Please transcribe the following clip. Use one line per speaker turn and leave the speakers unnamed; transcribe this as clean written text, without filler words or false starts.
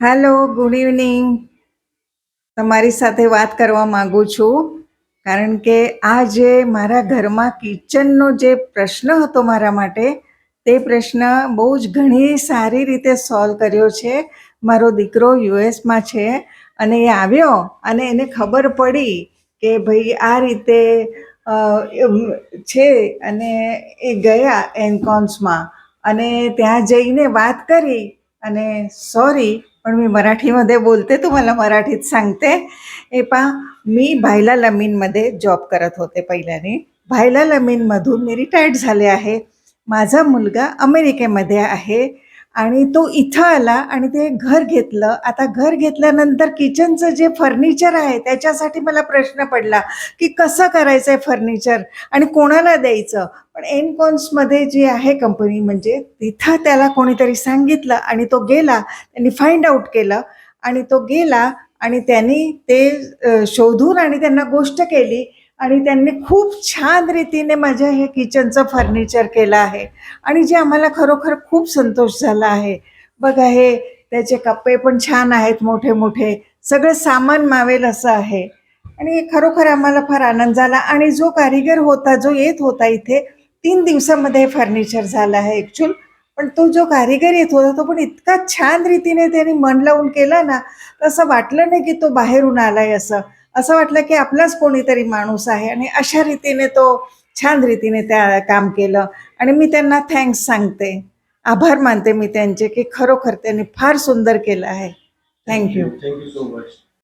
Hello, good evening. તમારી સાથે વાત કરવા માંગુ છું કારણ કે આ જે મારા ઘરમાં કિચનનો જે પ્રશ્ન હતો મારા માટે, તે પ્રશ્ન બહુ જ ઘણી સારી રીતે સોલ્વ કર્યો છે. મારો દીકરો યુએસમાં છે અને એ આવ્યો અને એને ખબર પડી કે ભાઈ આ રીતે એમ છે, અને એ ગયા एनकॉन्सમાં आणि ત્યાં જઈને વાત કરી. आणि सॉरी, पण मी मराठीमध्ये बोलते, तुम्हाला मराठीत सांगते. हे पहा, मी भायला लमीनमध्ये जॉब करत होते पहिल्याने. भायला लमीनमधून मी रिटायर्ड झाले आहे. माझा मुलगा अमेरिकेमध्ये आहे आणि तो इथं आला आणि ते घर घेतलं. आता घर घेतल्यानंतर किचनचं जे फर्निचर आहे त्याच्यासाठी मला प्रश्न पडला की कसं करायचं आहे फर्निचर आणि कोणाला द्यायचं. पण एनकॉन्समध्ये जी आहे कंपनी, म्हणजे तिथं त्याला कोणीतरी सांगितलं आणि तो गेला. त्यांनी फाइंड आउट केलं आणि तो गेला आणि त्यांनी ते शोधून आणि त्यांना गोष्ट केली आणि त्यांनी खूप छान रीतीने माझ्या हे किचनचं फर्निचर केलं आहे आणि जे आम्हाला खरोखर खूप संतोष झाला आहे. बघा, हे त्याचे कप्पे पण छान आहेत, मोठे मोठे, सगळं सामान मावेल असं आहे आणि खरोखर आम्हाला फार आनंद झाला. आणि जो कारिगर होता, जो येत होता इथे, 3 दिवसामध्ये फर्निचर झालं आहे ॲक्च्युअल. पण तो जो कारिगर येत होता तो पण इतका छान रीतीने त्याने मन लावून केला ना, असं वाटलं नाही की तो बाहेरून आलाय. असं असं वाटलं की आपलाच कोणीतरी माणूस आहे आणि अशा रीतीने तो छान रीतीने त्या काम केलं आणि मी त्यांना थँक्स सांगते, आभार मानते मी त्यांचे, की खरोखर त्यांनी फार सुंदर केलं आहे. थँक्यू.
Thank you so much.